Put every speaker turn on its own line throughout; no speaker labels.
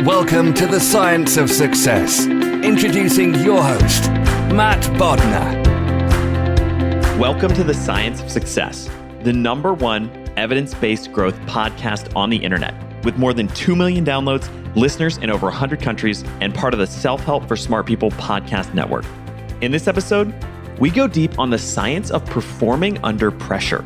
Welcome to the Science of Success. Introducing your host, Matt Bodnar.
Welcome to the Science of Success, the #1 evidence-based growth podcast on the internet, with more than 2 million downloads, listeners in over 100 countries, and part of the Self-Help for Smart People podcast network. In this episode, we go deep on the science of performing under pressure.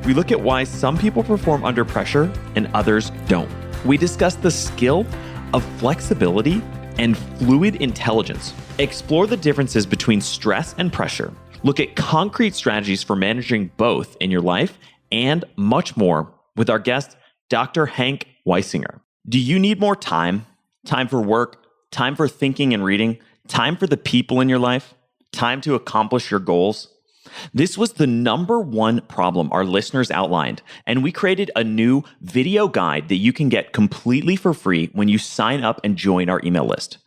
We look at why some people perform under pressure and others don't. We discuss the skill of flexibility and fluid intelligence, explore the differences between stress and pressure, look at concrete strategies for managing both in your life, and much more with our guest, Dr. Hank Weisinger. Do you need more time? Time for work, time for thinking and reading, time for the people in your life, time to accomplish your goals? This was the #1 problem our listeners outlined, and we created a new video guide that you can get completely for free when you sign up and join our email list.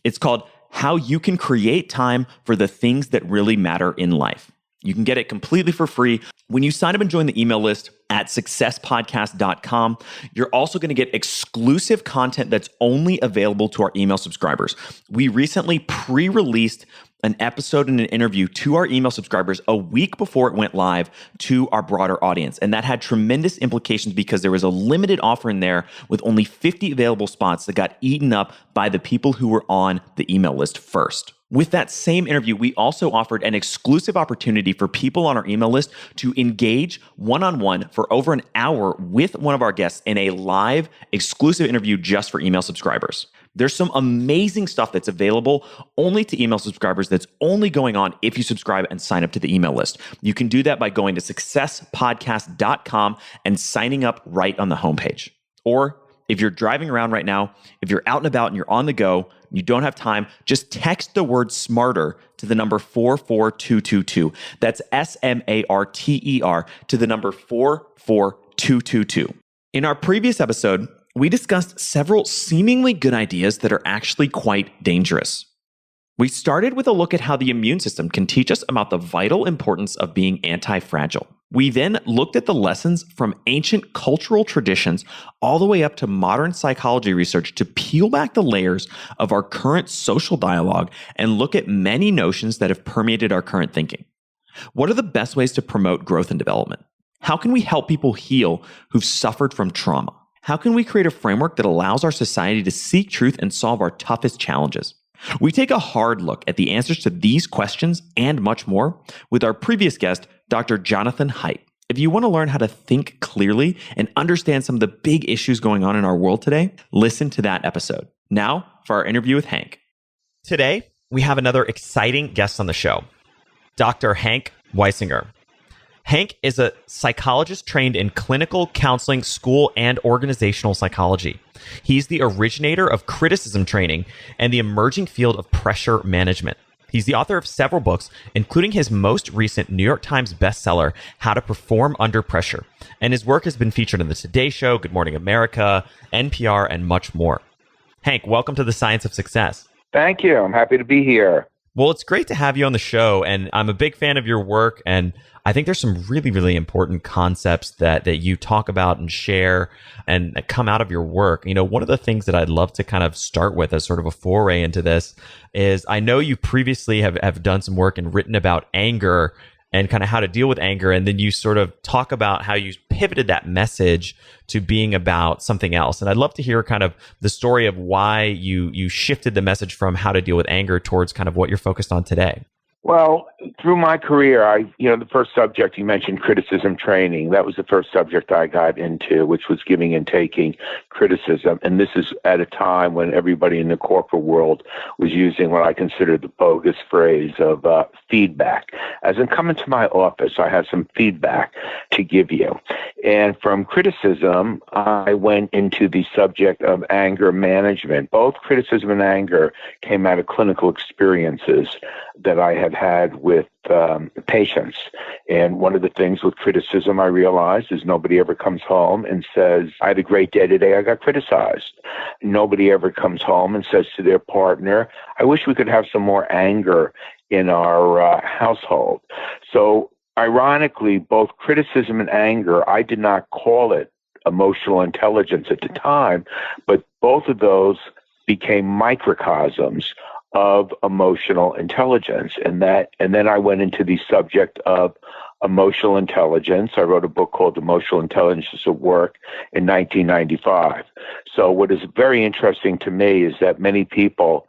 It's called How You Can Create Time for the Things That Really Matter in Life. You can get it completely for free when you sign up and join the email list at successpodcast.com. You're also going to get exclusive content that's only available to our email subscribers. We recently pre-released an episode and an interview to our email subscribers a week before it went live to our broader audience. And that had tremendous implications because there was a limited offer in there with only 50 available spots that got eaten up by the people who were on the email list first. With that same interview, we also offered an exclusive opportunity for people on our email list to engage one-on-one for over an hour with one of our guests in a live exclusive interview just for email subscribers. There's some amazing stuff that's available only to email subscribers that's only going on if you subscribe and sign up to the email list. You can do that by going to successpodcast.com and signing up right on the homepage. Or if you're driving around right now, if you're out and about and you're on the go, you don't have time, just text the word SMARTER to the number 44222. That's SMARTER to the number 44222. In our previous episode, we discussed several seemingly good ideas that are actually quite dangerous. We started with a look at how the immune system can teach us about the vital importance of being anti-fragile. We then looked at the lessons from ancient cultural traditions all the way up to modern psychology research to peel back the layers of our current social dialogue and look at many notions that have permeated our current thinking. What are the best ways to promote growth and development? How can we help people heal who've suffered from trauma? How can we create a framework that allows our society to seek truth and solve our toughest challenges? We take a hard look at the answers to these questions and much more with our previous guest, Dr. Jonathan Haidt. If you want to learn how to think clearly and understand some of the big issues going on in our world today, listen to that episode. Now for our interview with Hank. Today, we have another exciting guest on the show, Dr. Hank Weisinger. Hank is a psychologist trained in clinical counseling, school, and organizational psychology. He's the originator of criticism training and the emerging field of pressure management. He's the author of several books, including his most recent New York Times bestseller, How to Perform Under Pressure. And his work has been featured on The Today Show, Good Morning America, NPR, and much more. Hank, welcome to the Science of Success.
Thank you. I'm happy to be here.
Well, it's great to have you on the show, and I'm a big fan of your work, and I think there's some really, really important concepts that you talk about and share and that come out of your work. You know, one of the things that I'd love to kind of start with as sort of a foray into this is I know you previously have done some work and written about anger and kind of how to deal with anger. And then you sort of talk about how you pivoted that message to being about something else. And I'd love to hear kind of the story of why you shifted the message from how to deal with anger towards kind of what you're focused on today.
Well, through my career, the first subject you mentioned, criticism training, that was the first subject I got into, which was giving and taking criticism. And this is at a time when everybody in the corporate world was using what I consider the bogus phrase of feedback. As I come into my office, I have some feedback to give you. And from criticism, I went into the subject of anger management. Both criticism and anger came out of clinical experiences that I had with patients. And one of the things with criticism I realized is nobody ever comes home and says, I had a great day today, I got criticized. Nobody ever comes home and says to their partner, I wish we could have some more anger in our household. So ironically, both criticism and anger, I did not call it emotional intelligence at the time, but both of those became microcosms of emotional intelligence. And then I went into the subject of emotional intelligence. I wrote a book called Emotional Intelligence at Work in 1995. So what is very interesting to me is that many people,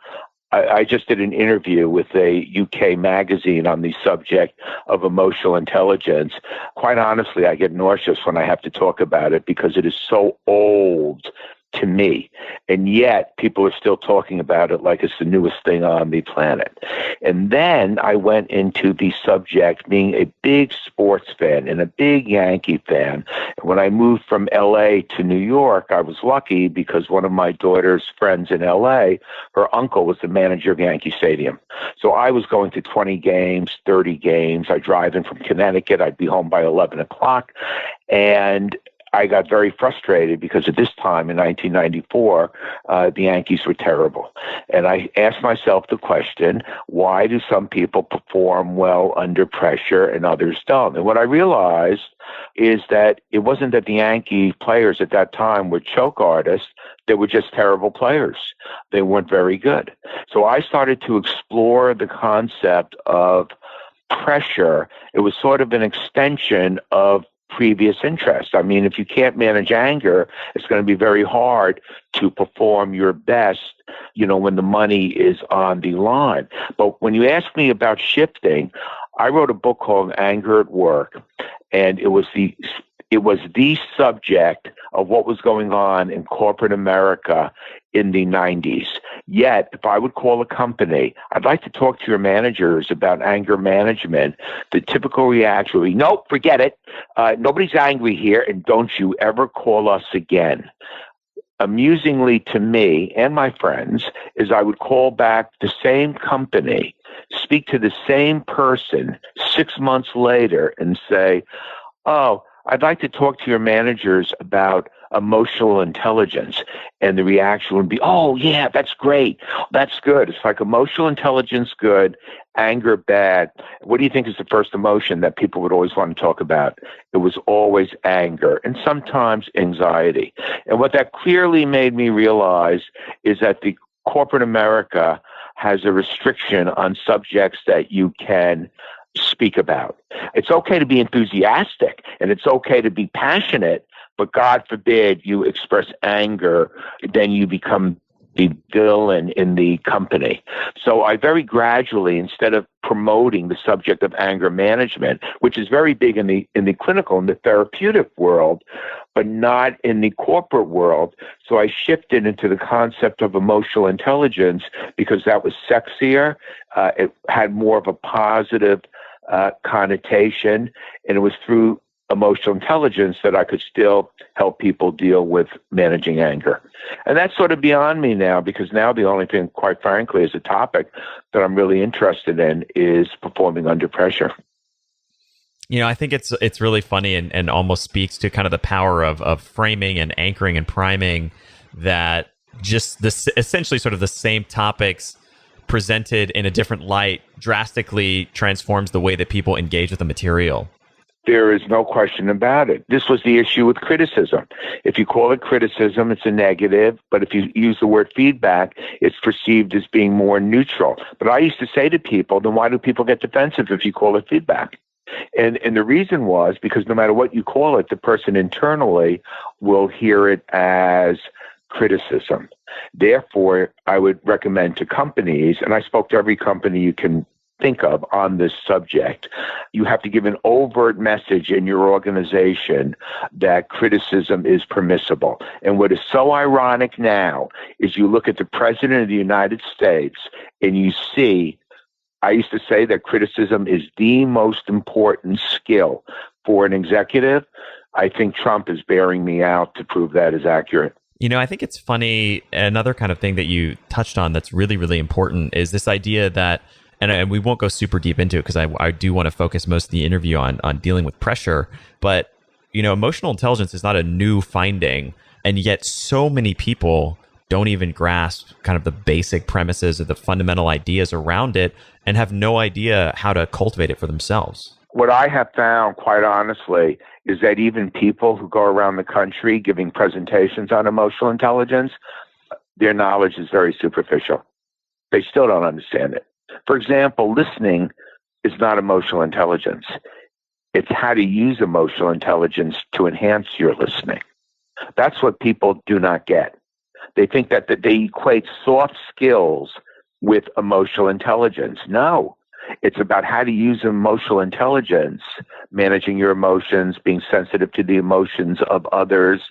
I just did an interview with a UK magazine on the subject of emotional intelligence. Quite honestly, I get nauseous when I have to talk about it because it is so old to me. And yet people are still talking about it like it's the newest thing on the planet. And then I went into the subject being a big sports fan and a big Yankee fan. When I moved from LA to New York, I was lucky because one of my daughter's friends in LA, her uncle was the manager of Yankee Stadium. So I was going to 20 games, 30 games. I drive in from Connecticut. I'd be home by 11 o'clock. And I got very frustrated because at this time in 1994, the Yankees were terrible. And I asked myself the question, why do some people perform well under pressure and others don't? And what I realized is that it wasn't that the Yankee players at that time were choke artists. They were just terrible players. They weren't very good. So I started to explore the concept of pressure. It was sort of an extension of previous interest. I mean, if you can't manage anger, it's going to be very hard to perform your best, when the money is on the line. But when you ask me about shifting, I wrote a book called Anger at Work, and it was the subject of what was going on in corporate America in the 90s. Yet, if I would call a company, I'd like to talk to your managers about anger management. The typical reaction would be, nope, forget it. Nobody's angry here, and don't you ever call us again. Amusingly to me and my friends is I would call back the same company, speak to the same person 6 months later and say, oh, I'd like to talk to your managers about emotional intelligence. And the reaction would be, oh, yeah, that's great. That's good. It's like emotional intelligence, good, anger, bad. What do you think is the first emotion that people would always want to talk about? It was always anger and sometimes anxiety. And what that clearly made me realize is that the corporate America has a restriction on subjects that you can speak about. It's okay to be enthusiastic and it's okay to be passionate, but God forbid you express anger, then you become the villain in the company. So I very gradually, instead of promoting the subject of anger management, which is very big in the clinical and the therapeutic world, but not in the corporate world. So I shifted into the concept of emotional intelligence because that was sexier. It had more of a positive connotation, and it was through emotional intelligence that I could still help people deal with managing anger. And that's sort of beyond me now, because now the only thing, quite frankly, as a topic that I'm really interested in is performing under pressure.
I think it's really funny and almost speaks to kind of the power of framing and anchoring and priming, that just this essentially sort of the same topics presented in a different light drastically transforms the way that people engage with the material.
There is no question about it. This was the issue with criticism. If you call it criticism, it's a negative. But if you use the word feedback, it's perceived as being more neutral. But I used to say to people, then why do people get defensive if you call it feedback? And the reason was because no matter what you call it, the person internally will hear it as criticism. Therefore, I would recommend to companies, and I spoke to every company you can think of on this subject, you have to give an overt message in your organization that criticism is permissible. And what is so ironic now is you look at the President of the United States and you see, I used to say that criticism is the most important skill for an executive. I think Trump is bearing me out to prove that is accurate.
I think it's funny. Another kind of thing that you touched on that's really, really important is this idea that, and we won't go super deep into it because I do want to focus most of the interview on dealing with pressure. But, emotional intelligence is not a new finding. And yet so many people don't even grasp kind of the basic premises or the fundamental ideas around it and have no idea how to cultivate it for themselves.
what I have found, quite honestly, is that even people who go around the country giving presentations on emotional intelligence, their knowledge is very superficial. They still don't understand it. For example, listening is not emotional intelligence. It's how to use emotional intelligence to enhance your listening. That's what people do not get. They think that they equate soft skills with emotional intelligence. No, it's about how to use emotional intelligence, managing your emotions, being sensitive to the emotions of others,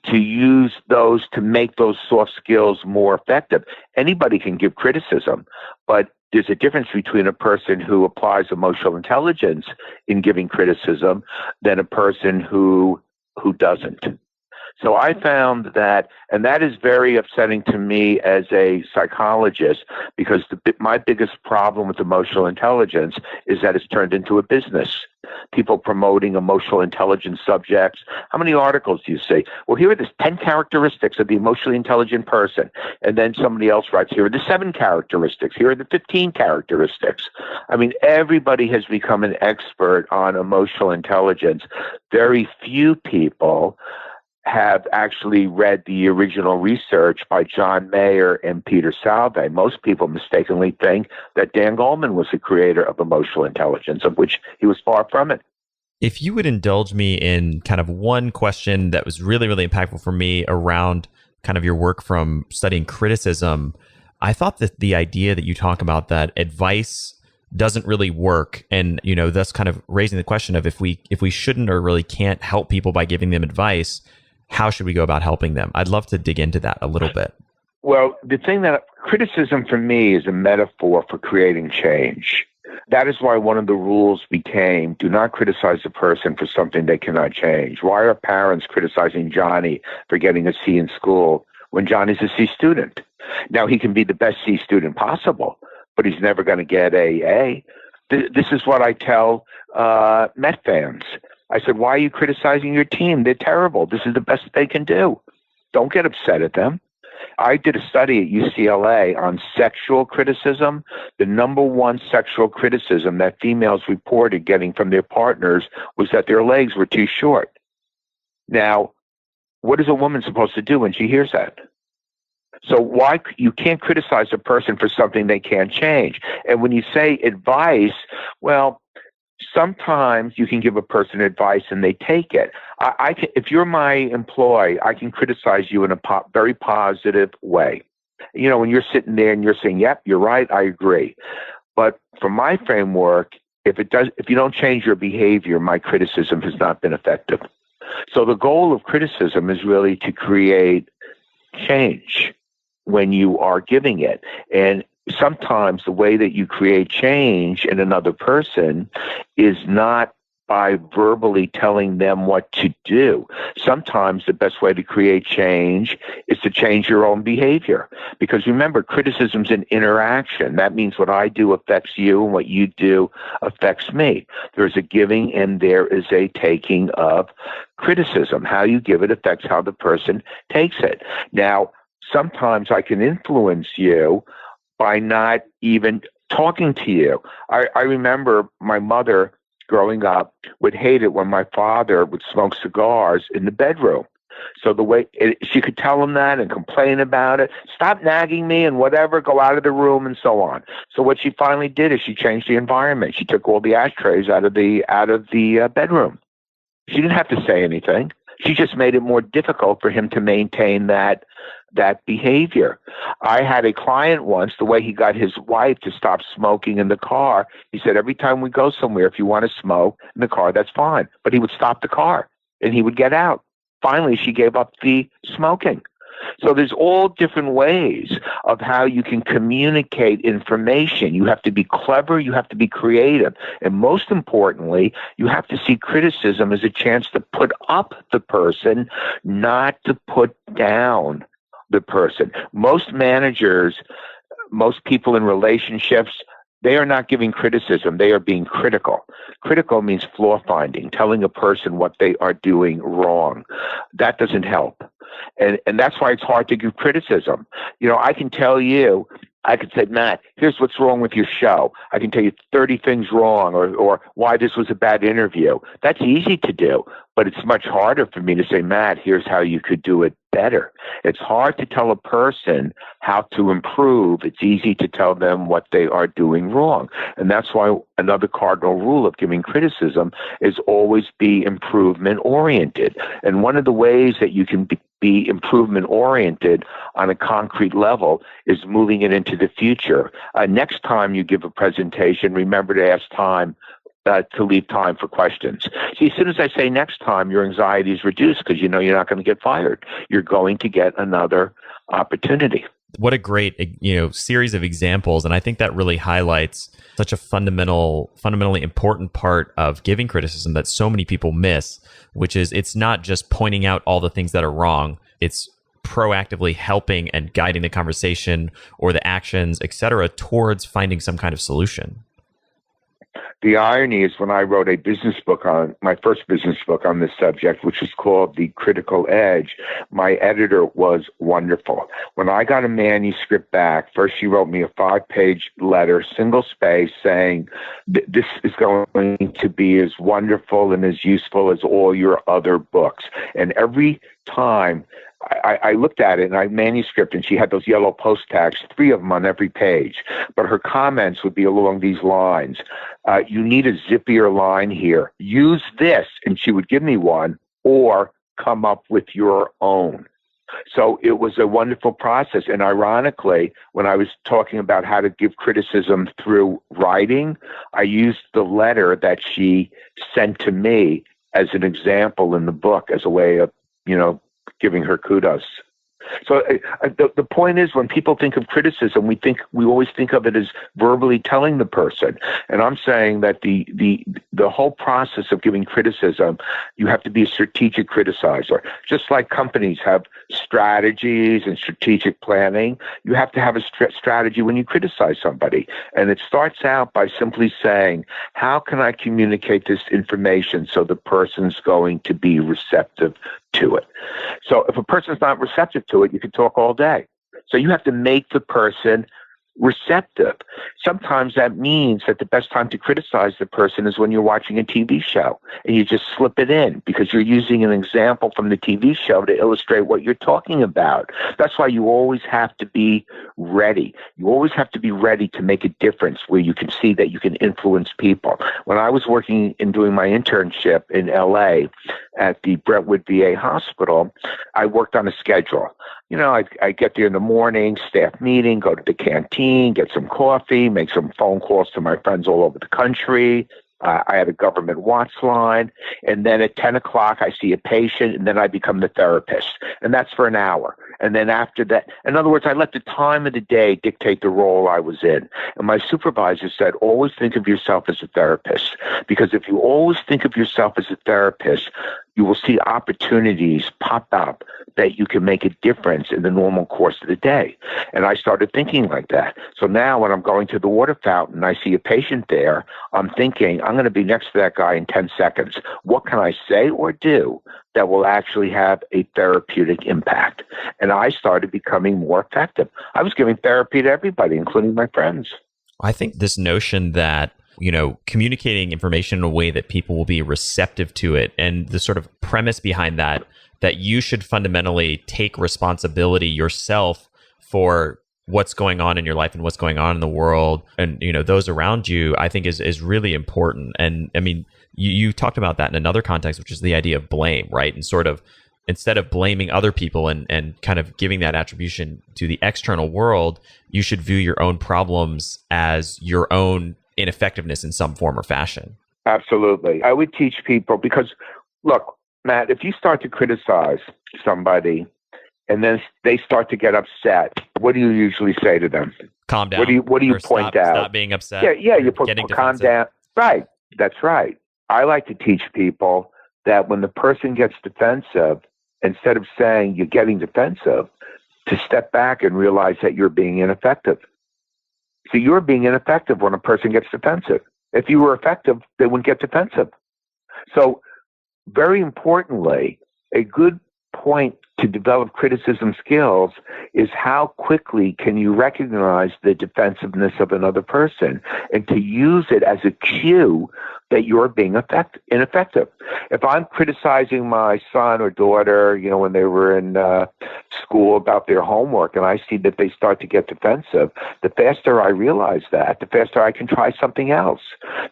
to use those to make those soft skills more effective. Anybody can give criticism, but there's a difference between a person who applies emotional intelligence in giving criticism than a person who doesn't. So I found that, and that is very upsetting to me as a psychologist, because my biggest problem with emotional intelligence is that it's turned into a business. People promoting emotional intelligence subjects. How many articles do you see? Well, here are the 10 characteristics of the emotionally intelligent person. And then somebody else writes, here are the 7 characteristics. Here are the 15 characteristics. I mean, everybody has become an expert on emotional intelligence. Very few people have actually read the original research by John Mayer and Peter Salve. Most people mistakenly think that Dan Goleman was the creator of emotional intelligence, of which he was far from it.
If you would indulge me in kind of one question that was really, really impactful for me around kind of your work from studying criticism, I thought that the idea that you talk about, that advice doesn't really work, and thus kind of raising the question of if we shouldn't or really can't help people by giving them advice, how should we go about helping them? I'd love to dig into that a little bit.
Well, the thing that criticism for me is a metaphor for creating change. That is why one of the rules became, do not criticize a person for something they cannot change. Why are parents criticizing Johnny for getting a C in school when Johnny's a C student? Now, he can be the best C student possible, but he's never going to get A. This is what I tell Met fans. I said, why are you criticizing your team? They're terrible. This is the best they can do. Don't get upset at them. I did a study at UCLA on sexual criticism. The number one sexual criticism that females reported getting from their partners was that their legs were too short. Now, what is a woman supposed to do when she hears that? So why you can't criticize a person for something they can't change? And when you say advice, well, sometimes you can give a person advice and they take it. I can, if you're my employee, I can criticize you in a very positive way. When you're sitting there and you're saying, yep, you're right, I agree. But from my framework, if you don't change your behavior, my criticism has not been effective. So the goal of criticism is really to create change when you are giving it. And sometimes the way that you create change in another person is not by verbally telling them what to do. Sometimes the best way to create change is to change your own behavior. Because remember, criticism's an interaction. That means what I do affects you and what you do affects me. There's a giving and there is a taking of criticism. How you give it affects how the person takes it. Now, sometimes I can influence you by not even talking to you. I remember my mother growing up would hate it when my father would smoke cigars in the bedroom. So she could tell him that and complain about it, stop nagging me and whatever, go out of the room and so on. So what she finally did is she changed the environment. She took all the ashtrays out of the bedroom. She didn't have to say anything. She just made it more difficult for him to maintain that behavior. I had a client once, the way he got his wife to stop smoking in the car, he said, every time we go somewhere, if you want to smoke in the car, that's fine. But he would stop the car and he would get out. Finally, she gave up the smoking. So there's all different ways of how you can communicate information. You have to be clever, you have to be creative, and most importantly, you have to see criticism as a chance to put up the person, not to put down the person. Most managers, most people in relationships, they are not giving criticism. They are being critical. Critical means flaw finding, telling a person what they are doing wrong. That doesn't help. And that's why it's hard to give criticism. I can tell you, I could say, Matt, here's what's wrong with your show. I can tell you 30 things wrong or why this was a bad interview. That's easy to do, but it's much harder for me to say, Matt, here's how you could do it better. It's hard to tell a person how to improve. It's easy to tell them what they are doing wrong. And that's why another cardinal rule of giving criticism is always be improvement oriented. And one of the ways that you can be improvement oriented on a concrete level is moving it into the future. Next time you give a presentation, remember to ask to leave time for questions. See, as soon as I say next time, your anxiety is reduced because you know you're not going to get fired. You're going to get another opportunity.
What a great, series of examples. And I think that really highlights such a fundamentally important part of giving criticism that so many people miss, which is it's not just pointing out all the things that are wrong. It's proactively helping and guiding the conversation or the actions, et cetera, towards finding some kind of solution.
The irony is when I wrote my first business book on this subject, which was called The Critical Edge, my editor was wonderful. When I got a manuscript back, first she wrote me a 5-page letter, single space, saying, this is going to be as wonderful and as useful as all your other books. And every time I looked at it in my manuscript, and she had those yellow post tags, 3 of them on every page. But her comments would be along these lines. You need a zippier line here. Use this, and she would give me one, or come up with your own. So it was a wonderful process. And ironically, when I was talking about how to give criticism through writing, I used the letter that she sent to me as an example in the book as a way of, giving her kudos. So the point is, when people think of criticism, we always think of it as verbally telling the person. And I'm saying that the whole process of giving criticism, you have to be a strategic criticizer. Just like companies have strategies and strategic planning, you have to have a strategy when you criticize somebody. And it starts out by simply saying, how can I communicate this information so the person's going to be receptive to it? So if a person's not receptive to it, you can talk all day. So you have to make the person receptive. Sometimes that means that the best time to criticize the person is when you're watching a TV show and you just slip it in because you're using an example from the TV show to illustrate what you're talking about. That's why you always have to be ready. You always have to be ready to make a difference where you can see that you can influence people. When I was working and doing my internship in LA at the Brentwood VA hospital, I worked on a schedule. I get there in the morning, staff meeting, go to the canteen, get some coffee, make some phone calls to my friends all over the country. I had a government watch line. And then at 10 o'clock, I see a patient, and then I become the therapist. And that's for an hour. And then after that, in other words, I let the time of the day dictate the role I was in. And my supervisor said, always think of yourself as a therapist. Because if you always think of yourself as a therapist, you will see opportunities pop up that you can make a difference in the normal course of the day. And I started thinking like that. So now when I'm going to the water fountain and I see a patient there, I'm thinking, I'm going to be next to that guy in 10 seconds. What can I say or do that will actually have a therapeutic impact? And I started becoming more effective. I was giving therapy to everybody, including my friends.
I think this notion that communicating information in a way that people will be receptive to it, and the sort of premise behind that you should fundamentally take responsibility yourself for what's going on in your life and what's going on in the world and, those around you, I think is really important. And I mean, you talked about that in another context, which is the idea of blame, right? And sort of instead of blaming other people and kind of giving that attribution to the external world, you should view your own problems as your own ineffectiveness in some form or fashion.
Absolutely. I would teach people because, look, Matt, if you start to criticize somebody and then they start to get upset, what do you usually say to them?
Calm down.
What do you point out?
Stop being upset.
Yeah, you put calm down. Right. That's right. I like to teach people that when the person gets defensive, instead of saying you're getting defensive, to step back and realize that you're being ineffective. So you're being ineffective when a person gets defensive. If you were effective, they wouldn't get defensive. So very importantly, a good point to develop criticism skills is how quickly can you recognize the defensiveness of another person and to use it as a cue that you're being ineffective. If I'm criticizing my son or daughter, when they were in school about their homework and I see that they start to get defensive, the faster I realize that, the faster I can try something else.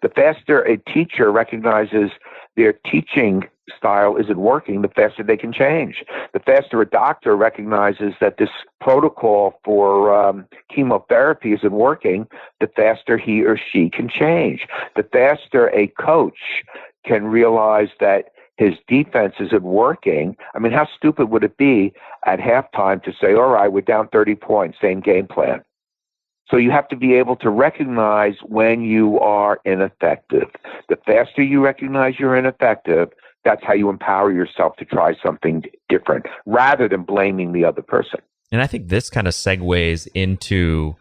The faster a teacher recognizes their teaching style isn't working, the faster they can change. The faster a doctor recognizes that this protocol for chemotherapy isn't working, the faster he or she can change. The faster a coach can realize that his defense isn't working. I mean, how stupid would it be at halftime to say, all right, we're down 30 points, same game plan. So you have to be able to recognize when you are ineffective. The faster you recognize you're ineffective, that's how you empower yourself to try something different rather than blaming the other person.
And I think this kind of segues into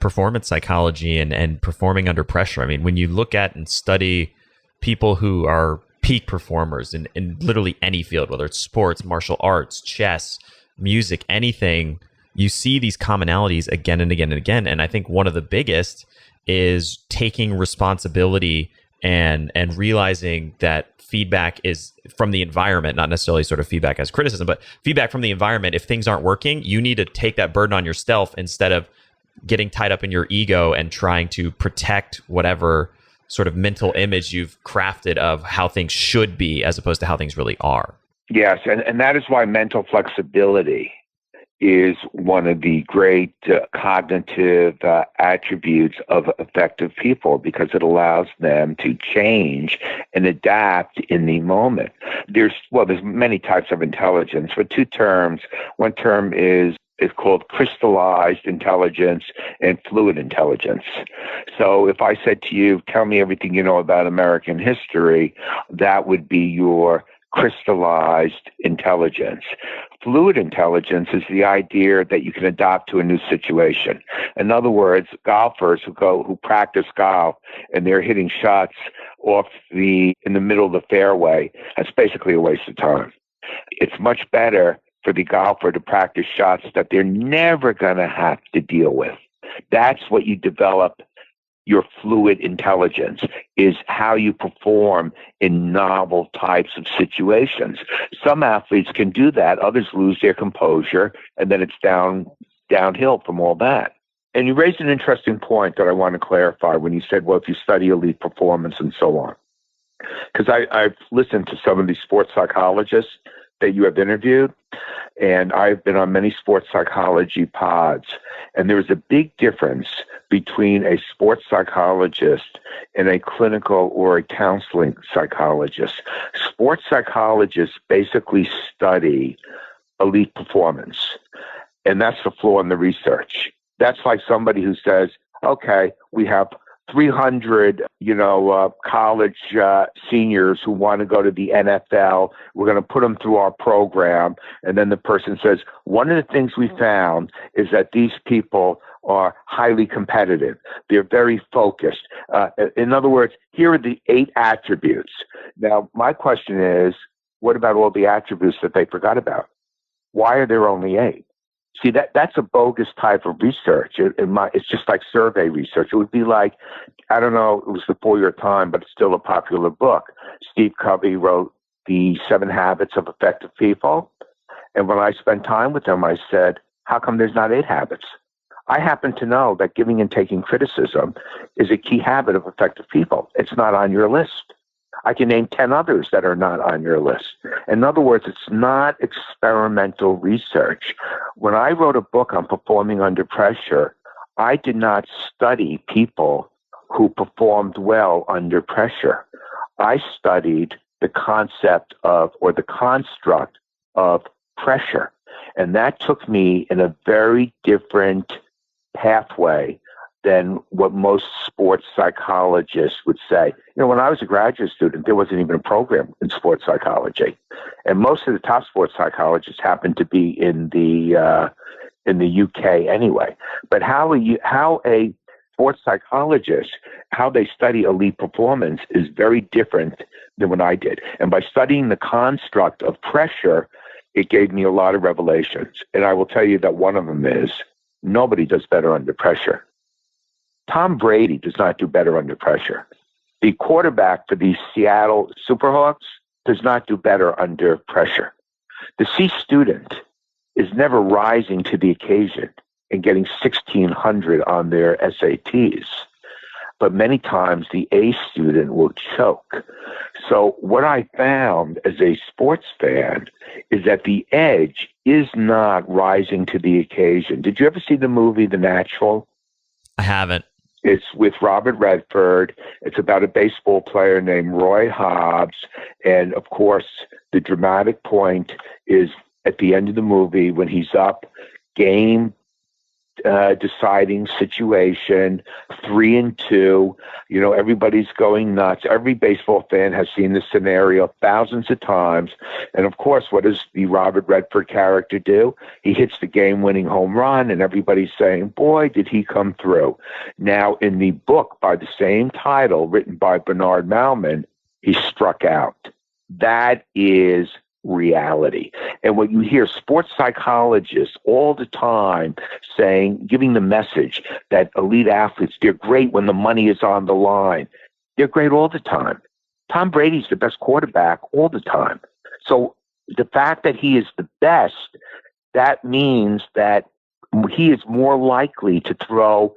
performance psychology and performing under pressure. I mean, when you look at and study people who are peak performers in literally any field, whether it's sports, martial arts, chess, music, anything, you see these commonalities again and again and again. And I think one of the biggest is taking responsibility and realizing that feedback is from the environment, not necessarily sort of feedback as criticism, but feedback from the environment. If things aren't working, you need to take that burden on yourself instead of getting tied up in your ego and trying to protect whatever sort of mental image you've crafted of how things should be as opposed to how things really are.
Yes, and that is why mental flexibility is one of the great cognitive attributes of effective people, because it allows them to change and adapt in the moment. There's many types of intelligence, but two terms. One term is called crystallized intelligence and fluid intelligence. So if I said to you, tell me everything you know about American history, that would be your crystallized intelligence. Fluid intelligence is the idea that you can adapt to a new situation. In other words, golfers who practice golf and they're hitting shots in the middle of the fairway, that's basically a waste of time. It's much better for the golfer to practice shots that they're never going to have to deal with. That's what you develop. Your fluid intelligence is how you perform in novel types of situations. Some athletes can do that. Others lose their composure, and then it's downhill from all that. And you raised an interesting point that I want to clarify when you said, well, if you study elite performance and so on. Because I've listened to some of these sports psychologists that you have interviewed, and I've been on many sports psychology pods, and there's a big difference between a sports psychologist and a clinical or a counseling psychologist. Sports psychologists basically study elite performance, and that's the flaw in the research. That's like somebody who says, okay, we have 300, college seniors who want to go to the NFL. We're going to put them through our program. And then the person says, one of the things we found is that these people are highly competitive. They're very focused. In other words, here are the 8 attributes. Now, my question is, what about all the attributes that they forgot about? Why are there only 8? See, that's a bogus type of research. It's just like survey research. It would be like, I don't know, it was before your time, but it's still a popular book. Steve Covey wrote The 7 Habits of Effective People. And when I spent time with him, I said, how come there's not 8 habits? I happen to know that giving and taking criticism is a key habit of effective people. It's not on your list. I can name 10 others that are not on your list. In other words, it's not experimental research. When I wrote a book on performing under pressure, I did not study people who performed well under pressure. I studied the concept of, or the construct of, pressure. And that took me in a very different pathway than what most sports psychologists would say. When I was a graduate student, there wasn't even a program in sports psychology. And most of the top sports psychologists happened to be in the UK anyway. But how a sports psychologist, how they study elite performance is very different than what I did. And by studying the construct of pressure, it gave me a lot of revelations. And I will tell you that one of them is nobody does better under pressure. Tom Brady does not do better under pressure. The quarterback for the Seattle Superhawks does not do better under pressure. The C student is never rising to the occasion and getting 1,600 on their SATs. But many times the A student will choke. So what I found as a sports fan is that the edge is not rising to the occasion. Did you ever see the movie The Natural?
I haven't.
It's with Robert Redford. It's about a baseball player named Roy Hobbs. And of course, the dramatic point is at the end of the movie when he's up, game deciding situation, 3-2. You know, everybody's going nuts. Every baseball fan has seen this scenario thousands of times. And of course, what does the Robert Redford character do? He hits the game-winning home run, and everybody's saying, boy, did he come through. Now, in the book by the same title, written by Bernard Malman, he struck out. That is reality. And what you hear sports psychologists all the time saying, giving the message that elite athletes, they're great when the money is on the line. They're great all the time. Tom Brady's the best quarterback all the time. So the fact that he is the best, that means that he is more likely to throw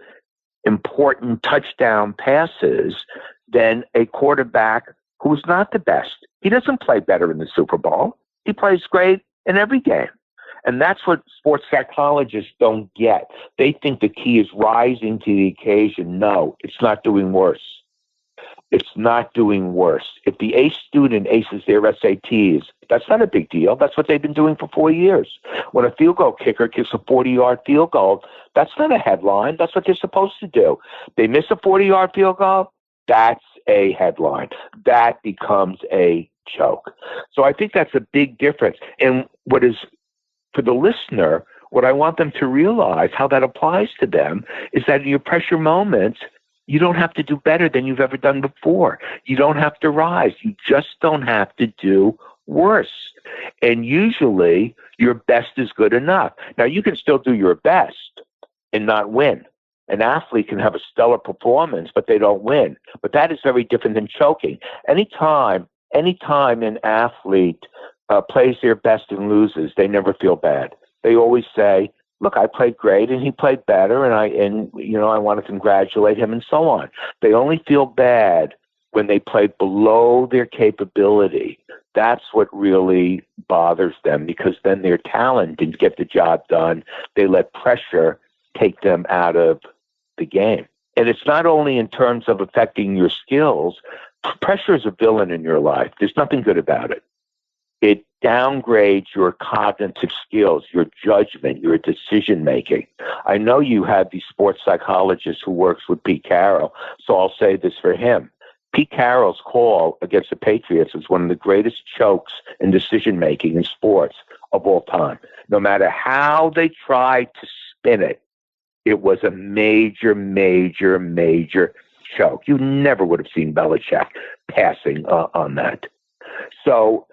important touchdown passes than a quarterback who's not the best. He doesn't play better in the Super Bowl. He plays great in every game. And that's what sports psychologists don't get. They think the key is rising to the occasion. No, it's not doing worse. It's not doing worse. If the A student aces their SATs, that's not a big deal. That's what they've been doing for 4 years. When a field goal kicker kicks a 40-yard field goal, that's not a headline. That's what they're supposed to do. They miss a 40-yard field goal, that's a headline. That becomes a choke. So I think that's a big difference. And what is, for the listener, what I want them to realize, how that applies to them, is that in your pressure moments, you don't have to do better than you've ever done before. You don't have to rise. You just don't have to do worse. And usually, your best is good enough. Now, you can still do your best and not win. An athlete can have a stellar performance, but they don't win. But that is very different than choking. Anytime an athlete plays their best and loses, they never feel bad. They always say, look, I played great and he played better and I want to congratulate him and so on. They only feel bad when they played below their capability. That's what really bothers them, because then their talent didn't get the job done. They let pressure take them out of the game. And it's not only in terms of affecting your skills. Pressure is a villain in your life. There's nothing good about it. It downgrades your cognitive skills, your judgment, your decision-making. I know you have the sports psychologist who works with Pete Carroll, so I'll say this for him. Pete Carroll's call against the Patriots is one of the greatest chokes in decision-making in sports of all time. No matter how they tried to spin it, it was a major, major, major choke. You never would have seen Belichick passing on that. So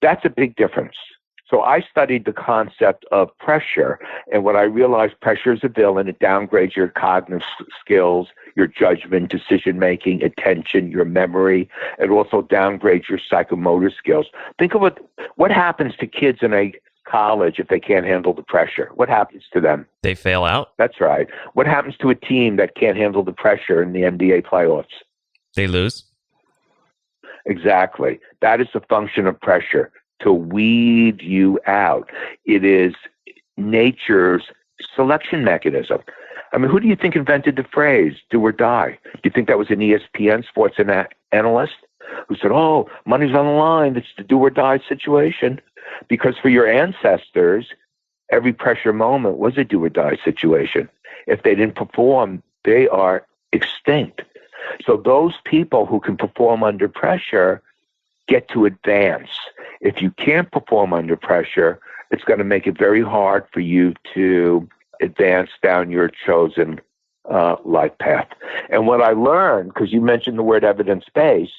that's a big difference. So I studied the concept of pressure, and what I realized, pressure is a villain. It downgrades your cognitive skills, your judgment, decision-making, attention, your memory. It also downgrades your psychomotor skills. Think of what happens to kids in a college if they can't handle the pressure. What happens to them?
They fail out.
That's right. What happens to a team that can't handle the pressure in the NBA playoffs?
They lose.
Exactly. That is the function of pressure, to weed you out. It is nature's selection mechanism. I mean, who do you think invented the phrase do or die? Do you think that was an ESPN sports analyst who said, oh, money's on the line, it's the do or die situation? Because for your ancestors, every pressure moment was a do or die situation. If they didn't perform, they are extinct. So those people who can perform under pressure get to advance. If you can't perform under pressure, it's going to make it very hard for you to advance down your chosen life path. And what I learned, because you mentioned the word evidence-based,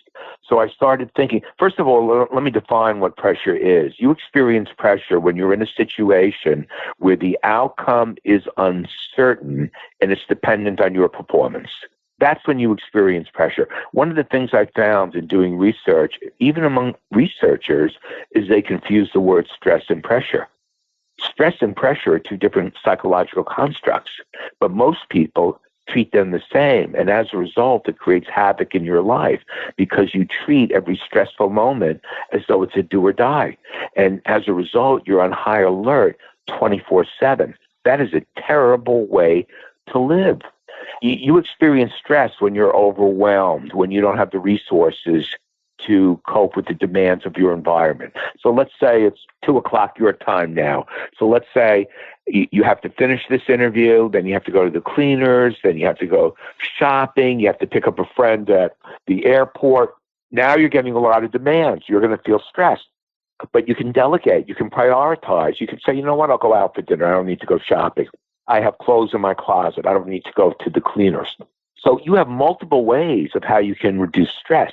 so I started thinking, first of all, let me define what pressure is. You experience pressure when you're in a situation where the outcome is uncertain and it's dependent on your performance. That's when you experience pressure. One of the things I found in doing research, even among researchers, is they confuse the word stress and pressure. Stress and pressure are two different psychological constructs, but most people treat them the same. And as a result, it creates havoc in your life because you treat every stressful moment as though it's a do or die. And as a result, you're on high alert 24/7. That is a terrible way to live. You experience stress when you're overwhelmed, when you don't have the resources to cope with the demands of your environment. So let's say it's 2:00 your time now. So let's say you have to finish this interview, then you have to go to the cleaners, then you have to go shopping, you have to pick up a friend at the airport. Now you're getting a lot of demands. You're going to feel stressed. But you can delegate. You can prioritize. You can say, you know what, I'll go out for dinner. I don't need to go shopping. I have clothes in my closet. I don't need to go to the cleaners. So you have multiple ways of how you can reduce stress.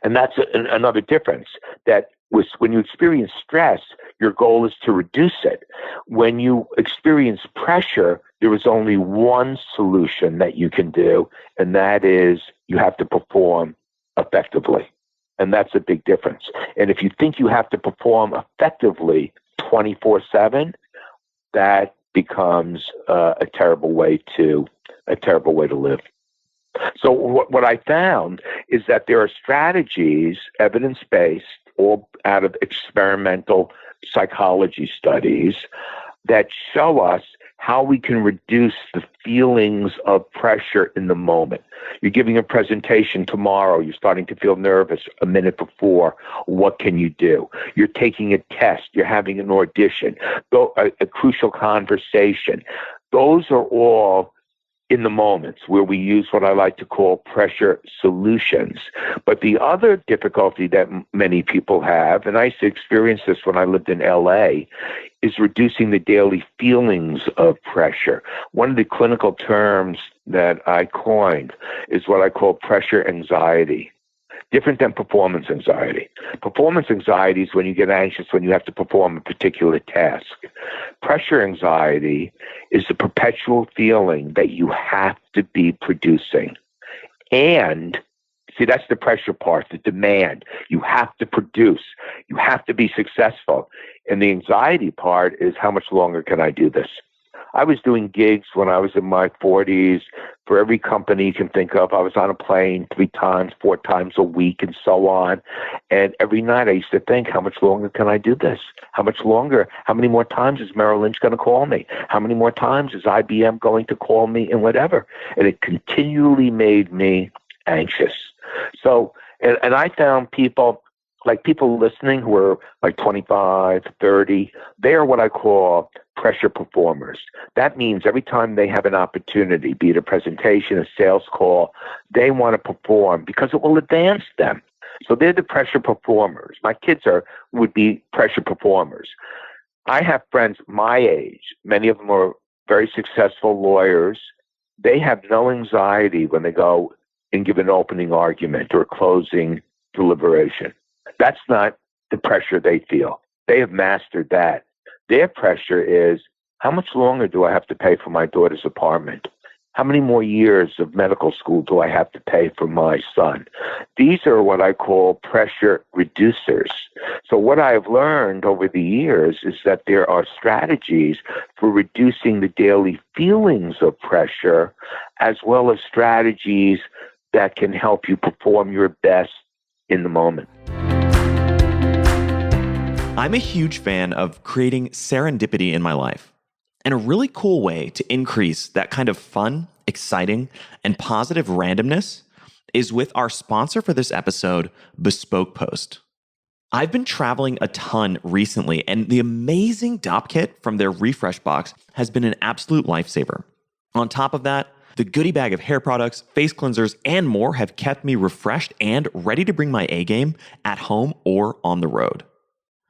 And that's another difference, that when you experience stress, your goal is to reduce it. When you experience pressure, there is only one solution that you can do, and that is you have to perform effectively. And that's a big difference. And if you think you have to perform effectively 24/7, that becomes a terrible way to live. So what I found is that there are strategies, evidence-based, all out of experimental psychology studies, that show us how we can reduce the feelings of pressure in the moment. You're giving a presentation tomorrow. You're starting to feel nervous a minute before. What can you do? You're taking a test. You're having an audition, a crucial conversation. Those are all in the moments where we use what I like to call pressure solutions. But the other difficulty that many people have, and I used to experience this when I lived in LA, is reducing the daily feelings of pressure. One of the clinical terms that I coined is what I call pressure anxiety. Different than performance anxiety. Performance anxiety is when you get anxious when you have to perform a particular task. Pressure anxiety is the perpetual feeling that you have to be producing. And, see, that's the pressure part, the demand. You have to produce. You have to be successful. And the anxiety part is, how much longer can I do this? I was doing gigs when I was in my 40s for every company you can think of. I was on a plane 3 times, 4 times a week, and so on. And every night I used to think, how much longer can I do this? How much longer? How many more times is Merrill Lynch going to call me? How many more times is IBM going to call me, and whatever? And it continually made me anxious. So, and I found people listening who are like 25, 30, they are what I call pressure performers. That means every time they have an opportunity, be it a presentation, a sales call, they want to perform because it will advance them. So they're the pressure performers. My kids would be pressure performers. I have friends my age. Many of them are very successful lawyers. They have no anxiety when they go and give an opening argument or a closing deliberation. That's not the pressure they feel. They have mastered that. Their pressure is, how much longer do I have to pay for my daughter's apartment? How many more years of medical school do I have to pay for my son? These are what I call pressure reducers. So what I have learned over the years is that there are strategies for reducing the daily feelings of pressure, as well as strategies that can help you perform your best in the moment.
I'm a huge fan of creating serendipity in my life. And a really cool way to increase that kind of fun, exciting, and positive randomness is with our sponsor for this episode, Bespoke Post. I've been traveling a ton recently, and the amazing Dop Kit from their refresh box has been an absolute lifesaver. On top of that, the goodie bag of hair products, face cleansers, and more have kept me refreshed and ready to bring my A game at home or on the road.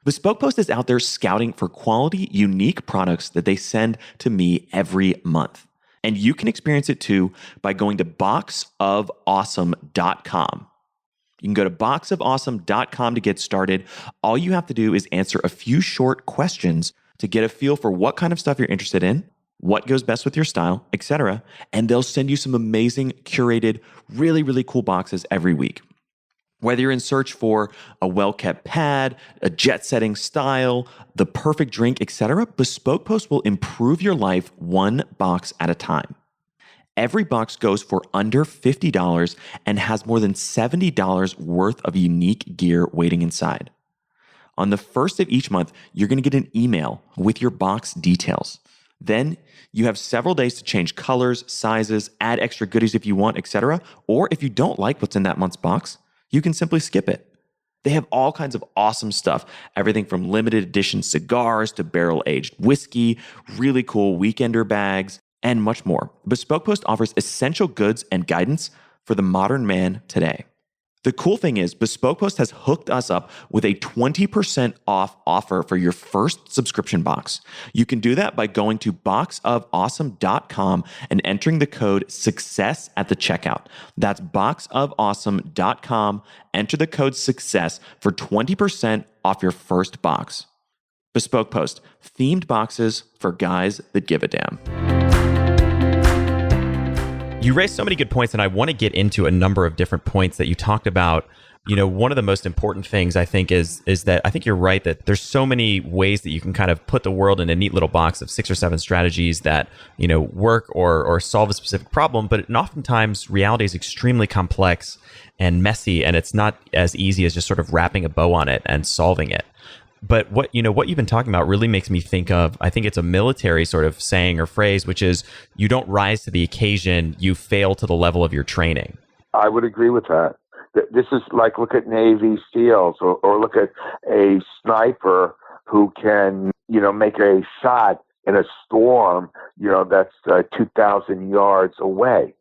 Bespoke Post is out there scouting for quality, unique products that they send to me every month. And you can experience it too by going to boxofawesome.com. You can go to boxofawesome.com to get started. All you have to do is answer a few short questions to get a feel for what kind of stuff you're interested in, what goes best with your style, etc. And they'll send you some amazing, curated, really, really cool boxes every week. Whether you're in search for a well-kept pad, a jet-setting style, the perfect drink, etc., Bespoke Post will improve your life one box at a time. Every box goes for under $50 and has more than $70 worth of unique gear waiting inside. On the first of each month, you're going to get an email with your box details. Then you have several days to change colors, sizes, add extra goodies if you want, etc. Or if you don't like what's in that month's box, you can simply skip it. They have all kinds of awesome stuff, everything from limited edition cigars to barrel-aged whiskey, really cool weekender bags, and much more. Bespoke Post offers essential goods and guidance for the modern man today. The cool thing is, Bespoke Post has hooked us up with a 20% off offer for your first subscription box. You can do that by going to boxofawesome.com and entering the code SUCCESS at the checkout. That's boxofawesome.com. Enter the code SUCCESS for 20% off your first box. Bespoke Post, themed boxes for guys that give a damn.
You raised so many good points, and I want to get into a number of different points that you talked about. You know, one of the most important things I think is that I think you're right that there's so many ways that you can kind of put the world in a neat little box of 6 or 7 strategies that, you know, work or solve a specific problem. But oftentimes reality is extremely complex and messy, and it's not as easy as just sort of wrapping a bow on it and solving it. But what you've been talking about really makes me think of, I think it's a military sort of saying or phrase, which is you don't rise to the occasion, you fail to the level of your training.
I would agree with that. This is like, look at Navy SEALs or look at a sniper who can, make a shot in a storm, that's 2,000 yards away.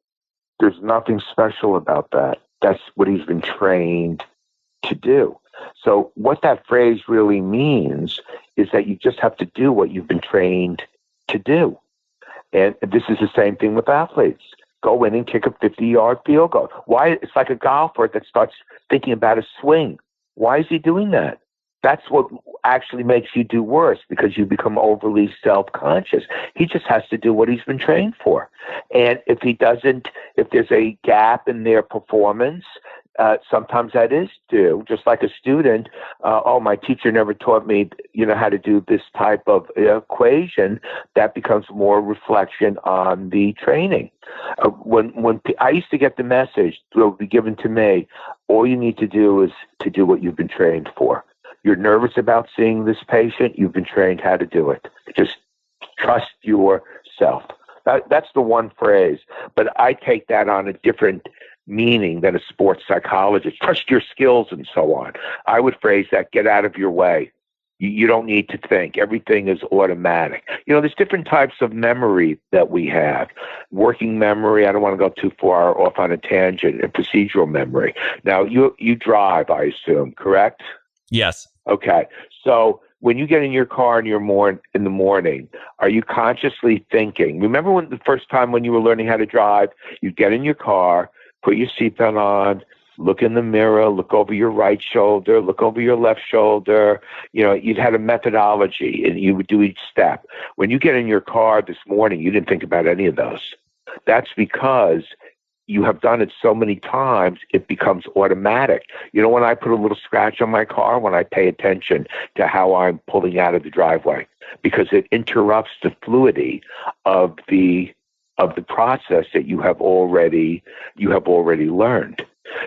There's nothing special about that. That's what he's been trained to do. So what that phrase really means is that you just have to do what you've been trained to do. And this is the same thing with athletes. Go in and kick a 50-yard field goal. Why? It's like a golfer that starts thinking about a swing. Why is he doing that? That's what actually makes you do worse, because you become overly self-conscious. He just has to do what he's been trained for. And if there's a gap in their performance, sometimes that is due, just like a student. My teacher never taught me, how to do this type of equation. That becomes more reflection on the training. When I used to get the message that would be given to me, all you need to do is to do what you've been trained for. You're nervous about seeing this patient. You've been trained how to do it. Just trust yourself. That's the one phrase. But I take that on a different meaning than a sports psychologist. Trust your skills and so on. I would phrase that, get out of your way. You don't need to think. Everything is automatic. There's different types of memory that we have. Working memory, I don't want to go too far off on a tangent, and procedural memory. Now, you drive, I assume, correct?
Yes.
Okay. So when you get in your car in the morning, are you consciously thinking? Remember the first time when you were learning how to drive, you get in your car, put your seatbelt on, look in the mirror, look over your right shoulder, look over your left shoulder. You'd had a methodology and you would do each step. When you get in your car this morning, you didn't think about any of those. That's because you have done it so many times, it becomes automatic. When I put a little scratch on my car, when I pay attention to how I'm pulling out of the driveway, because it interrupts the fluidity of the process that you have already learned.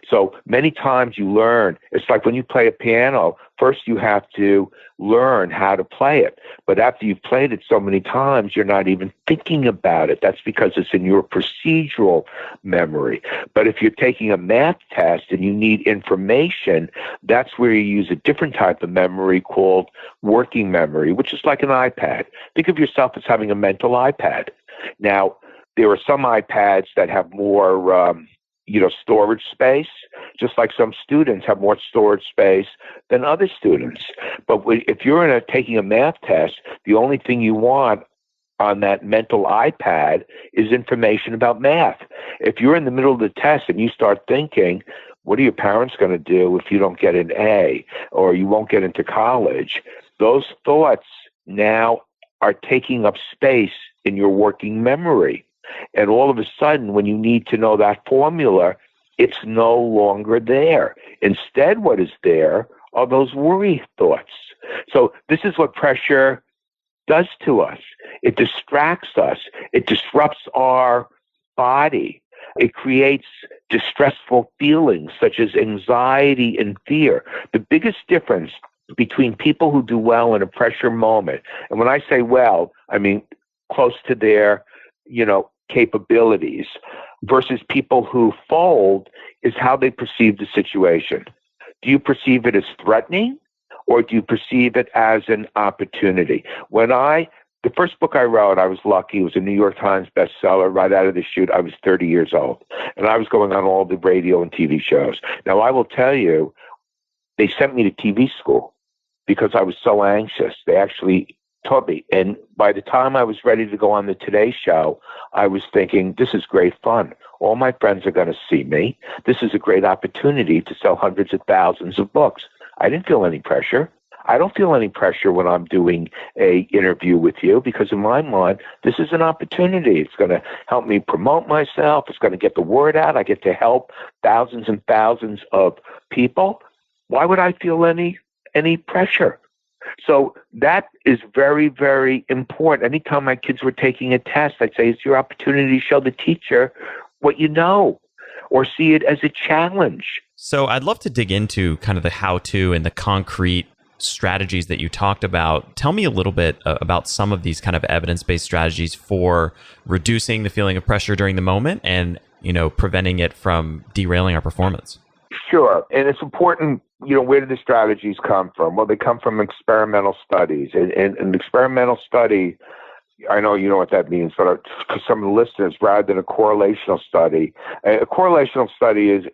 So many times you learn, it's like when you play a piano, first you have to learn how to play it. But after you've played it so many times, you're not even thinking about it. That's because it's in your procedural memory. But if you're taking a math test and you need information, that's where you use a different type of memory called working memory, which is like an iPad. Think of yourself as having a mental iPad. Now, there are some iPads that have more storage space, just like some students have more storage space than other students. But if you're taking a math test, the only thing you want on that mental iPad is information about math. If you're in the middle of the test and you start thinking, what are your parents going to do if you don't get an A or you won't get into college? Those thoughts now are taking up space in your working memory. And all of a sudden, when you need to know that formula, it's no longer there. Instead, what is there are those worry thoughts. So this is what pressure does to us. It distracts us. It disrupts our body. It creates distressful feelings such as anxiety and fear. The biggest difference between people who do well in a pressure moment, and when I say well, I mean close to their, capabilities, versus people who fold, is how they perceive the situation. Do you perceive it as threatening, or do you perceive it as an opportunity? The first book I wrote, I was lucky. It was a New York Times bestseller right out of the chute. I was 30 years old, and I was going on all the radio and TV shows. Now, I will tell you, they sent me to TV school because I was so anxious. They actually taught me. And by the time I was ready to go on the Today Show, I was thinking, this is great fun. All my friends are going to see me. This is a great opportunity to sell hundreds of thousands of books. I didn't feel any pressure. I don't feel any pressure when I'm doing a interview with you, because in my mind, this is an opportunity. It's going to help me promote myself. It's going to get the word out. I get to help thousands and thousands of people. Why would I feel any pressure? So that is very, very important. Anytime my kids were taking a test, I'd say it's your opportunity to show the teacher what you know, or see it as a challenge.
So I'd love to dig into kind of the how-to and the concrete strategies that you talked about. Tell me a little bit about some of these kind of evidence-based strategies for reducing the feeling of pressure during the moment and, preventing it from derailing our performance.
Sure. And it's important, where do the strategies come from? Well, they come from experimental studies. And an experimental study, I know you know what that means, but for some of the listeners, rather than a correlational study, a correlational study is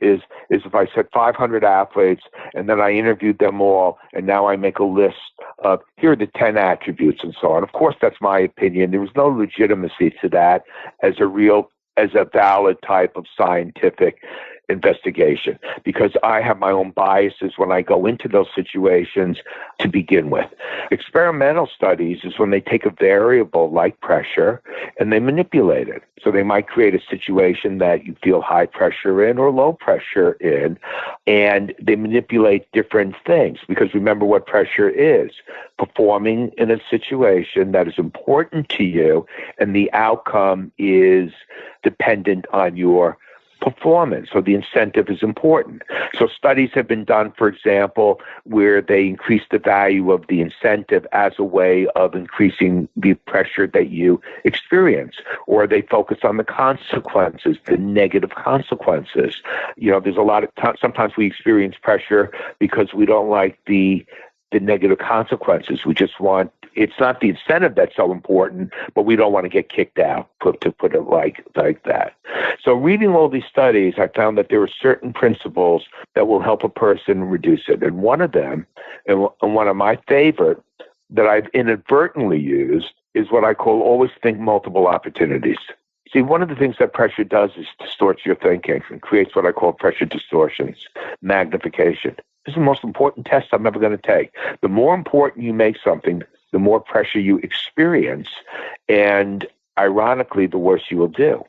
if I said 500 athletes and then I interviewed them all, and now I make a list of here are the 10 attributes and so on. Of course, that's my opinion. There was no legitimacy to that as a valid type of scientific investigation, because I have my own biases when I go into those situations to begin with. Experimental studies is when they take a variable like pressure and they manipulate it. So they might create a situation that you feel high pressure in or low pressure in, and they manipulate different things, because remember what pressure is: performing in a situation that is important to you, and the outcome is dependent on your performance. So the incentive is important. So studies have been done, for example, where they increase the value of the incentive as a way of increasing the pressure that you experience, or they focus on the consequences, the negative consequences. There's a lot of sometimes we experience pressure because we don't like the negative consequences. We just want, it's not the incentive that's so important, but we don't want to get kicked out, to put it like that. So reading all these studies, I found that there are certain principles that will help a person reduce it. And one of them, and one of my favorite that I've inadvertently used, is what I call always think multiple opportunities. See, one of the things that pressure does is distorts your thinking and creates what I call pressure distortions, magnification. This is the most important test I'm ever going to take. The more important you make something, the more pressure you experience, and ironically, the worse you will do.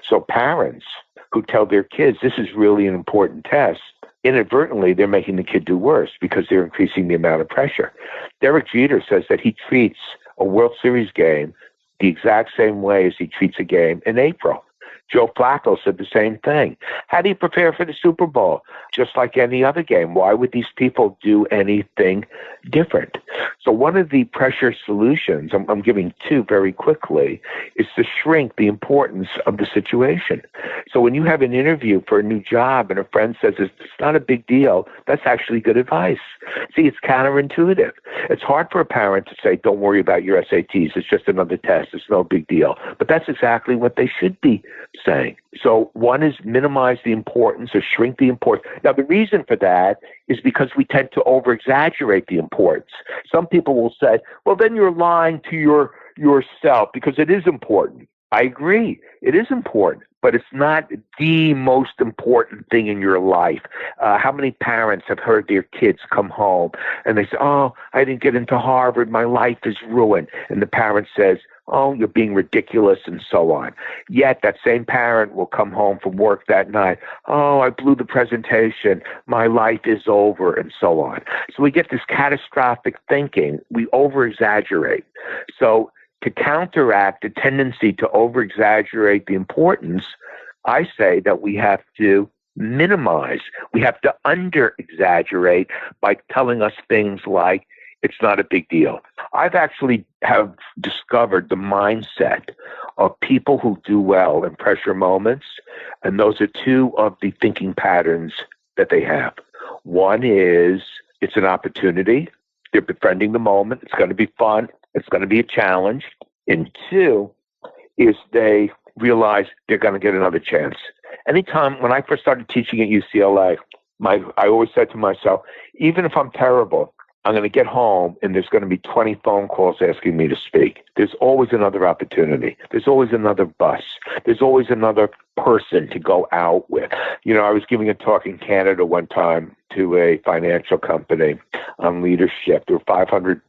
So parents who tell their kids this is really an important test, inadvertently, they're making the kid do worse because they're increasing the amount of pressure. Derek Jeter says that he treats a World Series game the exact same way as he treats a game in April. Joe Flacco said the same thing. How do you prepare for the Super Bowl? Just like any other game. Why would these people do anything different? So one of the pressure solutions, I'm giving two very quickly, is to shrink the importance of the situation. So when you have an interview for a new job and a friend says it's not a big deal, that's actually good advice. See, it's counterintuitive. It's hard for a parent to say, don't worry about your SATs. It's just another test. It's no big deal. But that's exactly what they should be saying. So one is minimize the importance or shrink the importance. Now, the reason for that is because we tend to over-exaggerate the importance. Some people will say, well, then you're lying to yourself, because it is important. I agree. It is important, but it's not the most important thing in your life. How many parents have heard their kids come home and they say, oh, I didn't get into Harvard. My life is ruined. And the parent says, oh, you're being ridiculous, and so on. Yet that same parent will come home from work that night. Oh, I blew the presentation. My life is over, and so on. So we get this catastrophic thinking. We over-exaggerate. So to counteract the tendency to over-exaggerate the importance, I say that we have to minimize. We have to under-exaggerate by telling us things like, it's not a big deal. I've actually have discovered the mindset of people who do well in pressure moments, and those are two of the thinking patterns that they have. One is it's an opportunity. They're befriending the moment. It's going to be fun. It's going to be a challenge. And two is they realize they're going to get another chance. Anytime when I first started teaching at UCLA, I always said to myself, even if I'm terrible, I'm going to get home and there's going to be 20 phone calls asking me to speak. There's always another opportunity. There's always another bus. There's always another person to go out with. I was giving a talk in Canada one time to a financial company on leadership. There were 500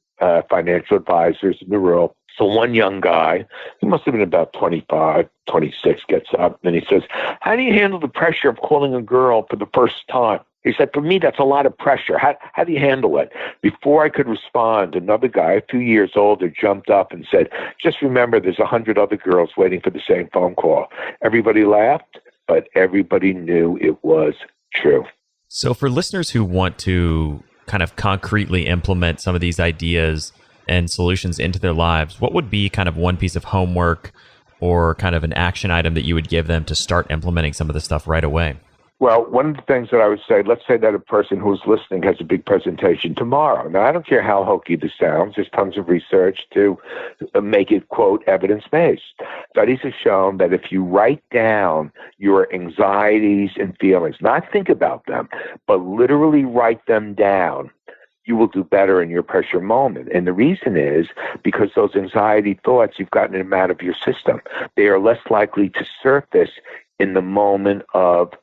financial advisors in the room. So one young guy, he must have been about 25, 26, gets up and he says, how do you handle the pressure of calling a girl for the first time? He said, for me, that's a lot of pressure. How do you handle it? Before I could respond, another guy, a few years older, jumped up and said, just remember, there's 100 other girls waiting for the same phone call. Everybody laughed, but everybody knew it was true.
So for listeners who want to kind of concretely implement some of these ideas and solutions into their lives, what would be kind of one piece of homework or kind of an action item that you would give them to start implementing some of this stuff right away?
Well, one of the things that I would say, let's say that a person who's listening has a big presentation tomorrow. Now, I don't care how hokey this sounds. There's tons of research to make it, quote, evidence-based. Studies have shown that if you write down your anxieties and feelings, not think about them, but literally write them down, you will do better in your pressure moment. And the reason is because those anxiety thoughts, you've gotten them out of your system. They are less likely to surface in the moment of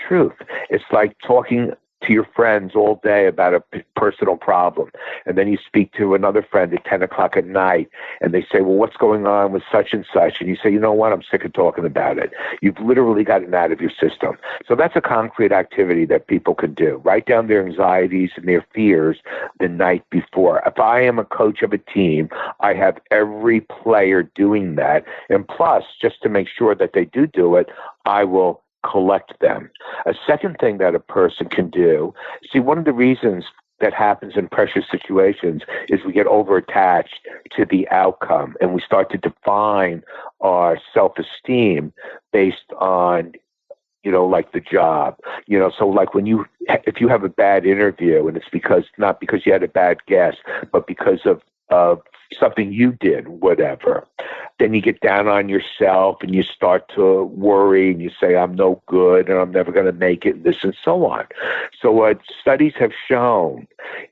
truth. It's like talking to your friends all day about a personal problem. And then you speak to another friend at 10 o'clock at night and they say, well, what's going on with such and such? And you say, you know what? I'm sick of talking about it. You've literally gotten out of your system. So that's a concrete activity that people can do. Write down their anxieties and their fears the night before. If I am a coach of a team, I have every player doing that. And plus, just to make sure that they do it, I will collect them. A second thing that a person can do, see, one of the reasons that happens in pressure situations is we get over-attached to the outcome and we start to define our self-esteem based on, like the job. So like if you have a bad interview and it's not because you had a bad guess, but because of something you did, whatever, then you get down on yourself and you start to worry and you say, I'm no good and I'm never going to make it, this and so on. So what studies have shown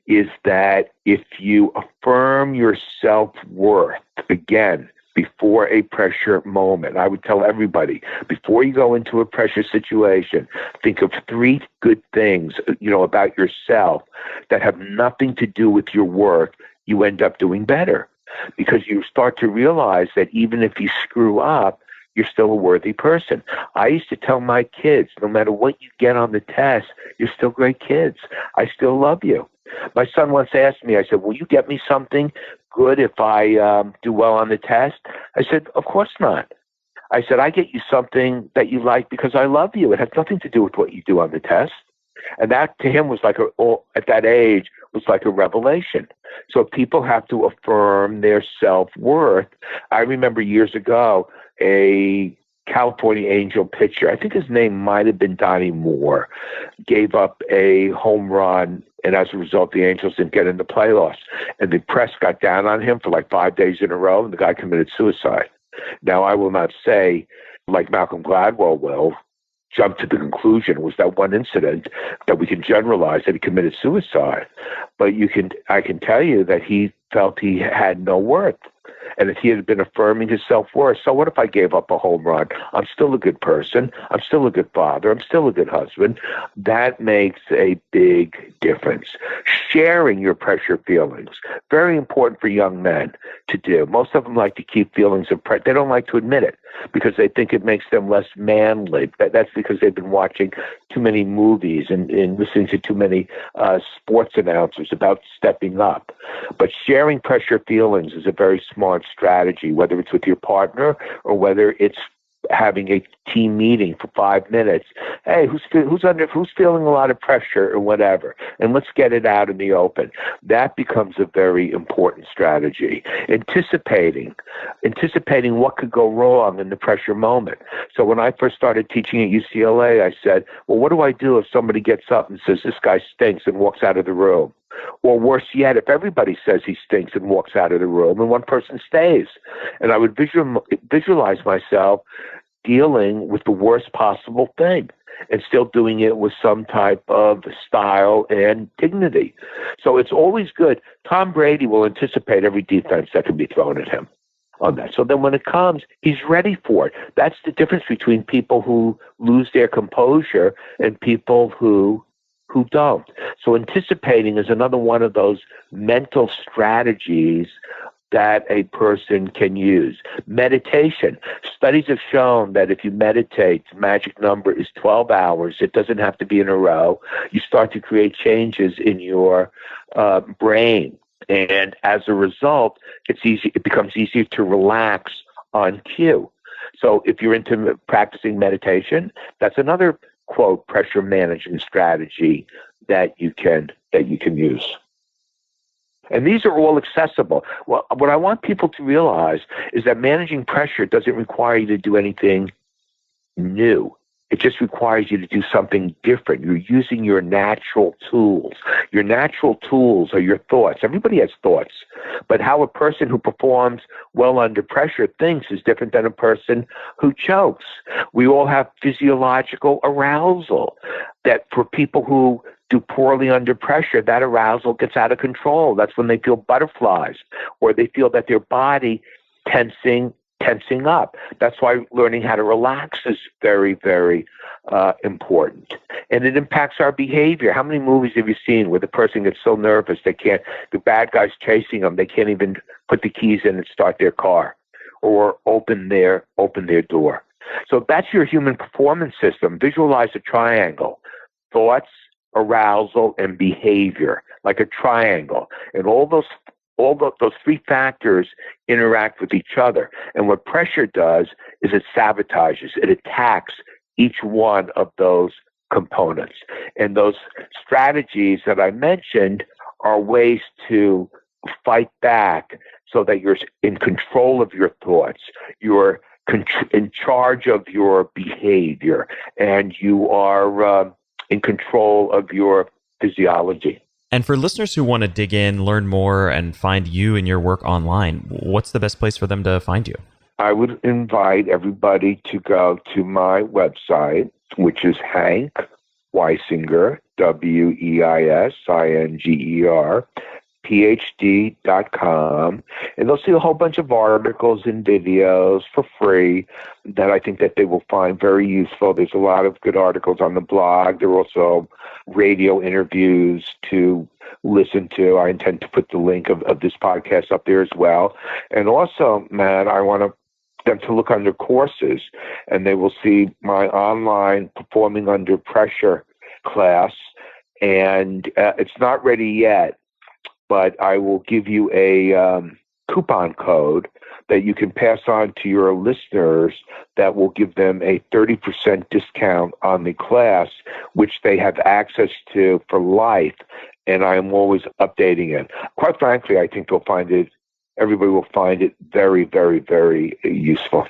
is that if you affirm your self-worth, again, before a pressure moment, I would tell everybody, before you go into a pressure situation, think of 3 good things, about yourself that have nothing to do with your work. You end up doing better because you start to realize that even if you screw up, you're still a worthy person. I used to tell my kids, no matter what you get on the test, you're still great kids. I still love you. My son once asked me, I said, will you get me something good if I do well on the test? I said, of course not. I said, I get you something that you like because I love you. It has nothing to do with what you do on the test. And that to him was at that age, was like a revelation. So people have to affirm their self-worth. I remember years ago, a California Angel pitcher, I think his name might have been Donnie Moore, gave up a home run, and as a result, the Angels didn't get in the playoffs. And the press got down on him for like 5 days in a row, and the guy committed suicide. Now, I will not say, like Malcolm Gladwell will, jump to the conclusion it was that one incident that we can generalize that he committed suicide. But I can tell you that he felt he had no worth. And if he had been affirming his self-worth, so what if I gave up a home run? I'm still a good person. I'm still a good father. I'm still a good husband. That makes a big difference. Sharing your pressure feelings, very important for young men to do. Most of them like to keep feelings of pressure. They don't like to admit it because they think it makes them less manly. That's because they've been watching too many movies and listening to too many sports announcers about stepping up. But sharing pressure feelings is a very smart strategy, whether it's with your partner or whether it's having a team meeting for 5 minutes. Hey, who's feeling a lot of pressure or whatever, and let's get it out in the open. That becomes a very important strategy. Anticipating what could go wrong in the pressure moment. So when I first started teaching at UCLA, I said, well, what do I do if somebody gets up and says, this guy stinks, and walks out of the room? Or worse yet, if everybody says he stinks and walks out of the room and one person stays. And I would visualize myself dealing with the worst possible thing and still doing it with some type of style and dignity. So it's always good. Tom Brady will anticipate every defense that can be thrown at him on that. So then when it comes, he's ready for it. That's the difference between people who lose their composure and people who don't. So anticipating is another one of those mental strategies that a person can use. Meditation. Studies have shown that if you meditate, the magic number is 12 hours. It doesn't have to be in a row. You start to create changes in your brain. And as a result, it becomes easier to relax on cue. So if you're into practicing meditation, that's another quote pressure management strategy that you can use. And these are all accessible. Well, what I want people to realize is that managing pressure doesn't require you to do anything new. It just requires you to do something different. You're using your natural tools. Your natural tools are your thoughts. Everybody has thoughts. But how a person who performs well under pressure thinks is different than a person who chokes. We all have physiological arousal that for people who do poorly under pressure, that arousal gets out of control. That's when they feel butterflies or they feel that their body tensing up. That's why learning how to relax is very, very important. And it impacts our behavior. How many movies have you seen where the person gets so nervous the bad guy's chasing them, they can't even put the keys in and start their car or open their door? So that's your human performance system. Visualize a triangle. Thoughts, arousal, and behavior, like a triangle. And all those three factors interact with each other. And what pressure does is it sabotages, it attacks each one of those components. And those strategies that I mentioned are ways to fight back so that you're in control of your thoughts, you're in charge of your behavior, and you are in control of your physiology.
And for listeners who want to dig in, learn more, and find you and your work online, what's the best place for them to find you?
I would invite everybody to go to my website, which is Hank Weisinger, Weisinger, PhD.com, and they'll see a whole bunch of articles and videos for free that I think that they will find very useful. There's a lot of good articles on the blog. There are also radio interviews to listen to. I intend to put the link of this podcast up there as well. And also, Matt, I want them to look under courses, and they will see my online Performing Under Pressure class. And it's not ready yet, but I will give you a coupon code that you can pass on to your listeners that will give them a 30% discount on the class, which they have access to for life. And I am always updating it. Quite frankly, I think everybody will find it very, very, very useful.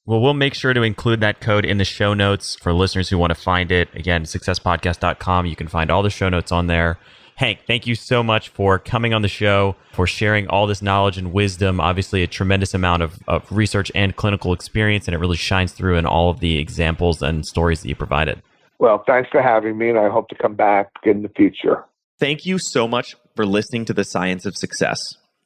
Well, we'll make sure to include that code in the show notes for listeners who want to find it. Again, successpodcast.com. You can find all the show notes on there. Hank, thank you so much for coming on the show, for sharing all this knowledge and wisdom. Obviously, a tremendous amount of research and clinical experience, and it really shines through in all of the examples and stories that you provided.
Well, thanks for having me, and I hope to come back in the future.
Thank you so much for listening to The Science of Success.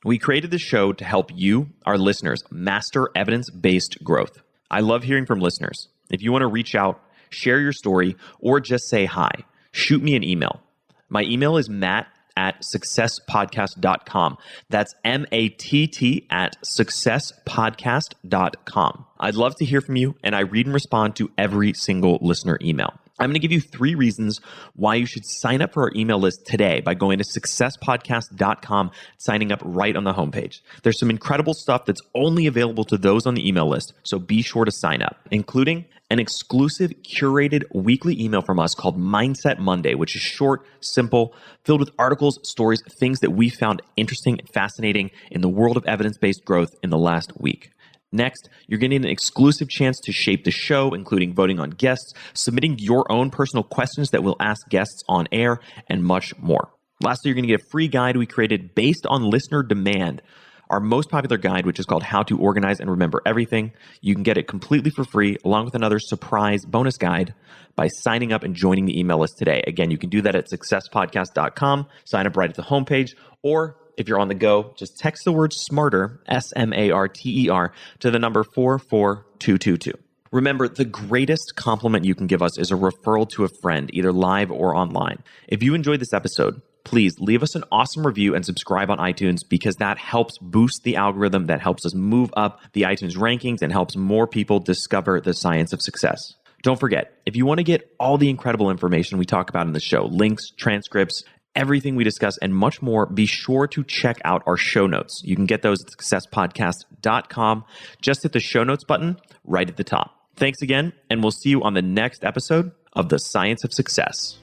We created this show to help you, our listeners, master evidence-based growth. I love hearing from listeners. If you want to reach out, share your story, or just say hi, shoot me an email. My email is matt@successpodcast.com. That's matt@successpodcast.com. I'd love to hear from you, and I read and respond to every single listener email. I'm going to give you 3 reasons why you should sign up for our email list today by going to successpodcast.com, signing up right on the homepage. There's some incredible stuff that's only available to those on the email list, so be sure to sign up, including an exclusive curated weekly email from us called Mindset Monday, which is short, simple, filled with articles, stories, things that we found interesting and fascinating in the world of evidence-based growth in the last week. Next, you're getting an exclusive chance to shape the show, including voting on guests, submitting your own personal questions that we'll ask guests on air, and much more. Lastly, you're going to get a free guide we created based on listener demand, our most popular guide, which is called How to Organize and Remember Everything. You can get it completely for free, along with another surprise bonus guide by signing up and joining the email list today. Again, you can do that at successpodcast.com, sign up right at the homepage, or if you're on the go, just text the word SMARTER, SMARTER, to the number 44222. Remember, the greatest compliment you can give us is a referral to a friend, either live or online. If you enjoyed this episode, please leave us an awesome review and subscribe on iTunes, because that helps boost the algorithm, that helps us move up the iTunes rankings and helps more people discover the science of success. Don't forget, if you want to get all the incredible information we talk about in the show, links, transcripts, everything we discuss, and much more, be sure to check out our show notes. You can get those at successpodcast.com. Just hit the show notes button right at the top. Thanks again, and we'll see you on the next episode of The Science of Success.